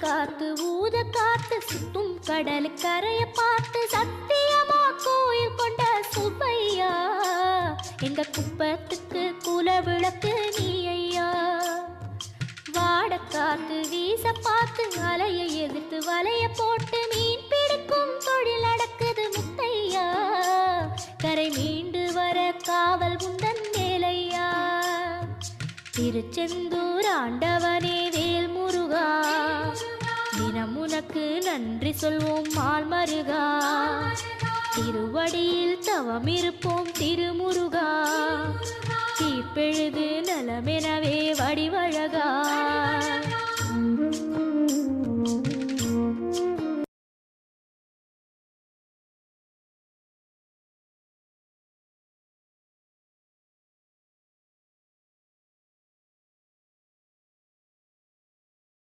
காத்து ஊத காத்து சுத்தும் கடல் கரைய பார்த்து சத்தியமா கோயில் கொண்ட சுப்பையா எங்க குப்பத்துக்கு குல விளக்கு நீ ஐயா. வாட காத்து வீச பார்த்து அலையை எதிர்த்து வலைய போட்டு மீன் பிடிக்கும் தொழில் நடக்குது முத்தையா. கரை மீண்டு வர காவல் உந்தன் வேலையா. திருச்செந்தூர் ஆண்டவனே வேல் முருகா தினம் உனக்கு நன்றி சொல்வோம் மால் மருகா. திருவடியில் தவம் இருப்போம் திருமுருகா. தீப்பெழுது நலமெனவே வடிவழகா.